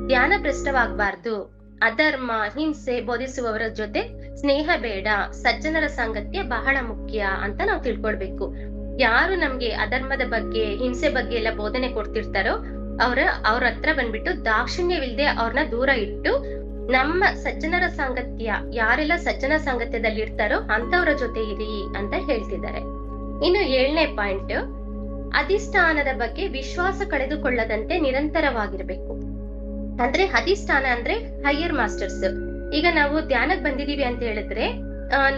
ಧ್ಯಾನ ಭ್ರಷ್ಟವಾಗಬಾರ್ದು. ಅಧರ್ಮ, ಹಿಂಸೆ ಬೋಧಿಸುವವರ ಜೊತೆ ಸ್ನೇಹ ಬೇಡ. ಸಜ್ಜನರ ಸಾಂಗತ್ಯ ಬಹಳ ಮುಖ್ಯ ಅಂತ ನಾವು ತಿಳ್ಕೊಳ್ಬೇಕು. ಯಾರು ನಮ್ಗೆ ಅಧರ್ಮದ ಬಗ್ಗೆ, ಹಿಂಸೆ ಬಗ್ಗೆ ಎಲ್ಲ ಬೋಧನೆ ಕೊಡ್ತಿರ್ತಾರೋ ಅವ್ರ ಹತ್ರ ಬಂದ್ಬಿಟ್ಟು ದಾಕ್ಷಿಣ್ಯವಿಲ್ದೆ ಅವ್ರನ್ನ ದೂರ ಇಟ್ಟು ನಮ್ಮ ಸಜ್ಜನರ ಸಾಂಗತ್ಯ, ಯಾರೆಲ್ಲ ಸಜ್ಜನ ಸಾಂಗತ್ಯದಲ್ಲಿ ಇರ್ತಾರೋ ಅಂತವ್ರ ಜೊತೆ ಇರಿ ಅಂತ ಹೇಳ್ತಿದ್ದಾರೆ. ಇನ್ನು 7ನೇ ಪಾಯಿಂಟ್, ಅಧಿಷ್ಠಾನದ ಬಗ್ಗೆ ವಿಶ್ವಾಸ ಕಳೆದುಕೊಳ್ಳದಂತೆ ನಿರಂತರವಾಗಿರ್ಬೇಕು. ಅಂದ್ರೆ ಅಧಿಷ್ಠಾನ ಅಂದ್ರೆ ಹೈಯರ್ ಮಾಸ್ಟರ್ಸ್. ಈಗ ನಾವು ಧ್ಯಾನಕ್ಕೆ ಬಂದಿದೀವಿ ಅಂತ ಹೇಳಿದ್ರೆ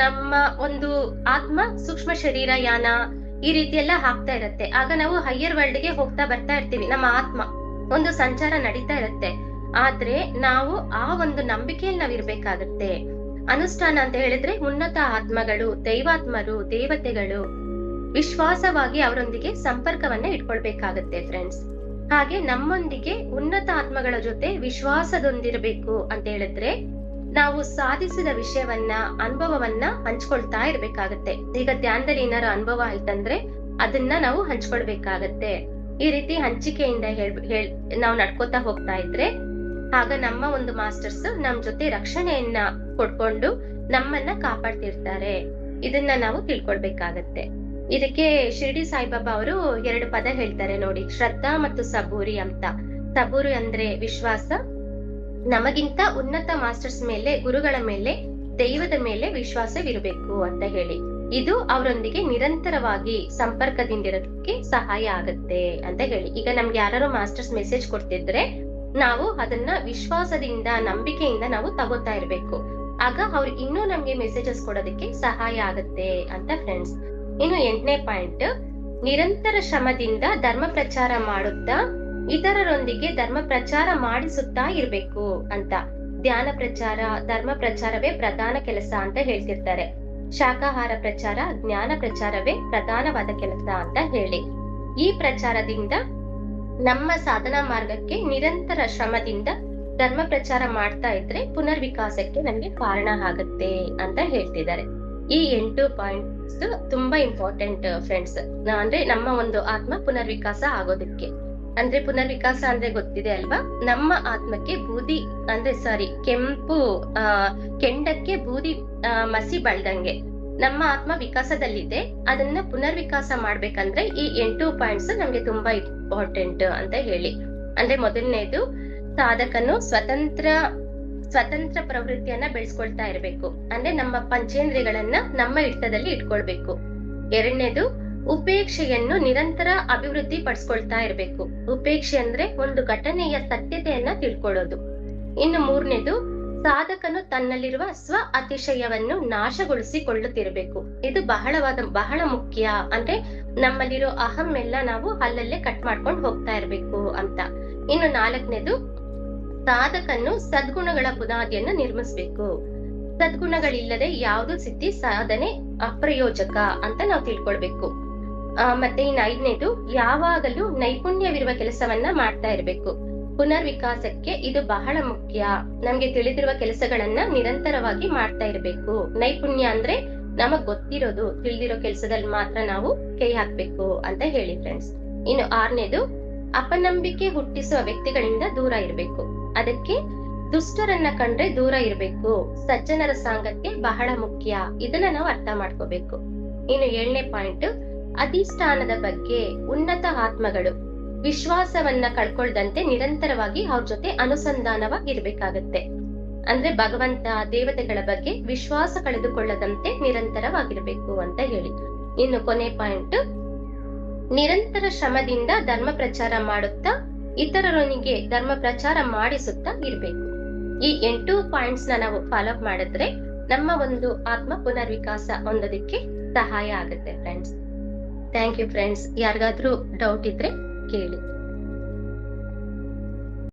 ನಮ್ಮ ಒಂದು ಆತ್ಮ ಸೂಕ್ಷ್ಮ ಶರೀರ ಯಾನ ಈ ರೀತಿ ಎಲ್ಲ ಆಗ್ತಾ ಇರತ್ತೆ. ಆಗ ನಾವು ಹೈಯರ್ ವರ್ಲ್ಡ್ ಗೆ ಹೋಗ್ತಾ ಬರ್ತಾ ಇರ್ತೀವಿ. ನಮ್ಮ ಆತ್ಮ ಒಂದು ಸಂಚಾರ ನಡೀತಾ ಇರತ್ತೆ. ಆದ್ರೆ ನಾವು ಆ ಒಂದು ನಂಬಿಕೆಯಲ್ಲಿ ನಾವ್ ಇರ್ಬೇಕಾಗತ್ತೆ. ಅನುಷ್ಠಾನ ಅಂತ ಹೇಳಿದ್ರೆ ಉನ್ನತ ಆತ್ಮಗಳು, ದೈವಾತ್ಮರು, ದೇವತೆಗಳು ವಿಶ್ವಾಸವಾಗಿ ಅವರೊಂದಿಗೆ ಸಂಪರ್ಕವನ್ನ ಇಟ್ಕೊಳ್ಬೇಕಾಗತ್ತೆ ಫ್ರೆಂಡ್ಸ್. ಹಾಗೆ ನಮ್ಮೊಂದಿಗೆ ಉನ್ನತ ಆತ್ಮಗಳ ಜೊತೆ ವಿಶ್ವಾಸದೊಂದಿರಬೇಕು ಅಂತ ಹೇಳಿದ್ರೆ ನಾವು ಸಾಧಿಸಿದ ವಿಷಯವನ್ನ, ಅನುಭವವನ್ನ ಹಂಚ್ಕೊಳ್ತಾ ಇರ್ಬೇಕಾಗತ್ತೆ. ಈಗ ಧ್ಯಾನದಲ್ಲಿ ಏನಾರು ಅನುಭವ ಆಯ್ತಂದ್ರೆ ಅದನ್ನ ನಾವು ಹಂಚ್ಕೊಳ್ಬೇಕಾಗತ್ತೆ. ಈ ರೀತಿ ಹಂಚಿಕೆಯಿಂದ ನಾವು ನಡ್ಕೋತಾ ಹೋಗ್ತಾ ಇದ್ರೆ ಆಗ ನಮ್ಮ ಒಂದು ಮಾಸ್ಟರ್ಸ್ ನಮ್ ಜೊತೆ ರಕ್ಷಣೆಯನ್ನ ಕೊಡ್ಕೊಂಡು ನಮ್ಮನ್ನ ಕಾಪಾಡ್ತಿರ್ತಾರೆ. ಇದನ್ನ ನಾವು ತಿಳ್ಕೊಳ್ಬೇಕಾಗತ್ತೆ. ಇದಕ್ಕೆ ಶಿರ್ಡಿ ಸಾಯಿಬಾಬಾ ಅವರು 2 ಪದ ಹೇಳ್ತಾರೆ ನೋಡಿ, ಶ್ರದ್ಧಾ ಮತ್ತು ಸಬೂರಿ ಅಂತ. ಸಬೂರಿ ಅಂದ್ರೆ ವಿಶ್ವಾಸ, ನಮಗಿಂತ ಉನ್ನತ ಮಾಸ್ಟರ್ಸ್ ಮೇಲೆ, ಗುರುಗಳ ಮೇಲೆ, ದೈವದ ಮೇಲೆ ವಿಶ್ವಾಸವಿರಬೇಕು ಅಂತ ಹೇಳಿ. ಇದು ಅವರೊಂದಿಗೆ ನಿರಂತರವಾಗಿ ಸಂಪರ್ಕದಿಂದಿರೋದಕ್ಕೆ ಸಹಾಯ ಆಗತ್ತೆ ಅಂತ ಹೇಳಿ. ಈಗ ನಮ್ಗೆ ಯಾರು ಮಾಸ್ಟರ್ಸ್ ಮೆಸೇಜ್ ಕೊಡ್ತಿದ್ರೆ ನಾವು ಅದನ್ನ ವಿಶ್ವಾಸದಿಂದ, ನಂಬಿಕೆಯಿಂದ ನಾವು ತಗೋತಾ ಇರ್ಬೇಕು. ಆಗ ಅವ್ರು ಇನ್ನೂ ನಮ್ಗೆ ಮೆಸೇಜಸ್ ಕೊಡೋದಕ್ಕೆ ಸಹಾಯ ಆಗತ್ತೆ ಅಂತ ಫ್ರೆಂಡ್ಸ್. ಇನ್ನು 8ನೇ ಪಾಯಿಂಟ್, ನಿರಂತರ ಶ್ರಮದಿಂದ ಧರ್ಮ ಪ್ರಚಾರ ಮಾಡುತ್ತಾ ಇತರರೊಂದಿಗೆ ಧರ್ಮ ಪ್ರಚಾರ ಮಾಡಿಸುತ್ತಾ ಇರ್ಬೇಕು ಅಂತ. ಧ್ಯಾನ ಪ್ರಚಾರ, ಧರ್ಮ ಪ್ರಚಾರವೇ ಪ್ರಧಾನ ಕೆಲಸ ಅಂತ ಹೇಳ್ತಿರ್ತಾರೆ. ಶಾಕಾಹಾರ ಪ್ರಚಾರ, ಜ್ಞಾನ ಪ್ರಚಾರವೇ ಪ್ರಧಾನವಾದ ಕೆಲಸ ಅಂತ ಹೇಳಿ. ಈ ಪ್ರಚಾರದಿಂದ ನಮ್ಮ ಸಾಧನಾ ಮಾರ್ಗಕ್ಕೆ ನಿರಂತರ ಶ್ರಮದಿಂದ ಧರ್ಮ ಪ್ರಚಾರ ಮಾಡ್ತಾ ಇದ್ರೆ ಪುನರ್ವಿಕಾಸಕ್ಕೆ ನಮ್ಗೆ ಕಾರಣ ಆಗತ್ತೆ ಅಂತ ಹೇಳ್ತಿದ್ದಾರೆ. ಈ 8 ಪಾಯಿಂಟ್ಸ್ ತುಂಬಾ ಇಂಪಾರ್ಟೆಂಟ್ ಫ್ರೆಂಡ್ಸ್. ಅಂದ್ರೆ ನಮ್ಮ ಒಂದು ಆತ್ಮ ಪುನರ್ವಿಕಾಸ ಆಗೋದಕ್ಕೆ. ಅಂದ್ರೆ ಪುನರ್ವಿಕಾಸ ಅಂದ್ರೆ ಗೊತ್ತಿದೆ ಅಲ್ವಾ, ನಮ್ಮ ಆತ್ಮಕ್ಕೆ ಬೂದಿ ಅಂದ್ರೆ ಕೆಂಪು ಕೆಂಡಕ್ಕೆ ಬೂದಿ ಮಸಿ ಬಳ್ದಂಗೆ ನಮ್ಮ ಆತ್ಮ ವಿಕಾಸದಲ್ಲಿದೆ. ಅದನ್ನ ಪುನರ್ವಿಕಾಸ ಮಾಡ್ಬೇಕಂದ್ರೆ ಈ 8 ಪಾಯಿಂಟ್ಸ್ ನಮ್ಗೆ ತುಂಬಾ ಇಂಪಾರ್ಟೆಂಟ್ ಅಂತ ಹೇಳಿ. ಅಂದ್ರೆ ಮೊದಲನೇದು, ಸಾಧಕನು ಸ್ವತಂತ್ರ ಪ್ರವೃತ್ತಿಯನ್ನ ಬೆಳೆಸ್ಕೊಳ್ತಾ ಇರ್ಬೇಕು. ಅಂದ್ರೆ ನಮ್ಮ ಪಂಚೇಂದ್ರಿಯಗಳನ್ನ ನಮ್ಮ ಹಿಡಿತದಲ್ಲಿ ಇಟ್ಕೊಳ್ಬೇಕು. 2ನೇದು, ಉಪೇಕ್ಷೆಯನ್ನು ನಿರಂತರ ಅಭಿವೃದ್ಧಿ ಪಡಿಸ್ಕೊಳ್ತಾ ಇರ್ಬೇಕು. ಉಪೇಕ್ಷೆ ಅಂದ್ರೆ ಒಂದು ಘಟನೆಯ ಸತ್ಯತೆಯನ್ನ ತಿಳ್ಕೊಳ್ಳೋದು. ಇನ್ನು 3ನೇದು, ಸಾಧಕನು ತನ್ನಲ್ಲಿರುವ ಸ್ವ ಅತಿಶಯವನ್ನು ನಾಶಗೊಳಿಸಿಕೊಳ್ಳುತ್ತಿರಬೇಕು. ಇದು ಬಹಳ ಮುಖ್ಯ. ಅಂದ್ರೆ ನಮ್ಮಲ್ಲಿರೋ ಅಹಂ ಎಲ್ಲ ನಾವು ಅಲ್ಲಲ್ಲೇ ಕಟ್ ಮಾಡ್ಕೊಂಡು ಹೋಗ್ತಾ ಇರ್ಬೇಕು ಅಂತ. ಇನ್ನು 4ನೇದು, ಸಾಧಕನು ಸದ್ಗುಣಗಳ ಬುನಾದಿಯನ್ನು ನಿರ್ಮಿಸ್ಬೇಕು. ಸದ್ಗುಣಗಳಿಲ್ಲದೆ ಯಾವುದು ಸಿದ್ಧಿ ಸಾಧನೆ ಅಪ್ರಯೋಜಕ ಅಂತ ನಾವು ತಿಳ್ಕೊಳ್ಬೇಕು. ಮತ್ತೆ ಇನ್ನು 5ನೇದು, ಯಾವಾಗಲೂ ನೈಪುಣ್ಯವಿರುವ ಕೆಲಸವನ್ನ ಮಾಡ್ತಾ ಇರ್ಬೇಕು. ಪುನರ್ವಿಕಾಸಕ್ಕೆ ಇದು ಬಹಳ ಮುಖ್ಯ. ನಮ್ಗೆ ತಿಳಿದಿರುವ ಕೆಲಸಗಳನ್ನ ನಿರಂತರವಾಗಿ ಮಾಡ್ತಾ ಇರ್ಬೇಕು. ನೈಪುಣ್ಯ ಅಂದ್ರೆ ನಮಗ್ ಗೊತ್ತಿರೋದು, ತಿಳಿದಿರೋ ಕೆಲಸದಲ್ಲಿ ಮಾತ್ರ ನಾವು ಕೈ ಹಾಕ್ಬೇಕು ಅಂತ ಹೇಳಿ ಫ್ರೆಂಡ್ಸ್. ಇನ್ನು 6ನೇದು, ಅಪನಂಬಿಕೆ ಹುಟ್ಟಿಸುವ ವ್ಯಕ್ತಿಗಳಿಂದ ದೂರ ಇರ್ಬೇಕು. ಅದಕ್ಕೆ ದುಷ್ಟರನ್ನ ಕಂಡ್ರೆ ದೂರ ಇರ್ಬೇಕು. ಸಜ್ಜನರ ಸಾಂಗತ್ಯ ಬಹಳ ಮುಖ್ಯ. ಇದನ್ನ ನಾವು ಅರ್ಥ ಮಾಡ್ಕೋಬೇಕು. ಇನ್ನು 7ನೇ ಪಾಯಿಂಟ್, ಅಧಿಷ್ಠಾನದ ಬಗ್ಗೆ ಉನ್ನತ ಆತ್ಮಗಳು ವಿಶ್ವಾಸವನ್ನ ಕಳ್ಕೊಳ್ದಂತೆ ನಿರಂತರವಾಗಿ ಅವ್ರ ಜೊತೆ ಅನುಸಂಧಾನವಾಗಿರ್ಬೇಕಾಗತ್ತೆ. ಅಂದ್ರೆ ಭಗವಂತ, ದೇವತೆಗಳ ಬಗ್ಗೆ ವಿಶ್ವಾಸ ಕಳೆದುಕೊಳ್ಳದಂತೆ ನಿರಂತರವಾಗಿರ್ಬೇಕು ಅಂತ ಹೇಳಿ. ಇನ್ನು ಕೊನೆ ಪಾಯಿಂಟ್, ನಿರಂತರ ಶ್ರಮದಿಂದ ಧರ್ಮ ಪ್ರಚಾರ ಮಾಡುತ್ತಾ ಇತರರೊಂದಿಗೆ ಧರ್ಮ ಪ್ರಚಾರ ಮಾಡಿಸುತ್ತಾ ಇರ್ಬೇಕು. ಈ 8 ಪಾಯಿಂಟ್ಸ್ ನಾವು ಫಾಲೋ ಅಪ್ ಮಾಡಿದ್ರೆ ನಮ್ಮ ಒಂದು ಆತ್ಮ ಪುನರ್ವಿಕಾಸ ಹೊಂದೋದಕ್ಕೆ ಸಹಾಯ ಆಗುತ್ತೆ ಫ್ರೆಂಡ್ಸ್. Thank you friends. ಯಾರಿಗಾದ್ರೂ ಡೌಟ್ ಇದ್ರೆ ಕೇಳಿ.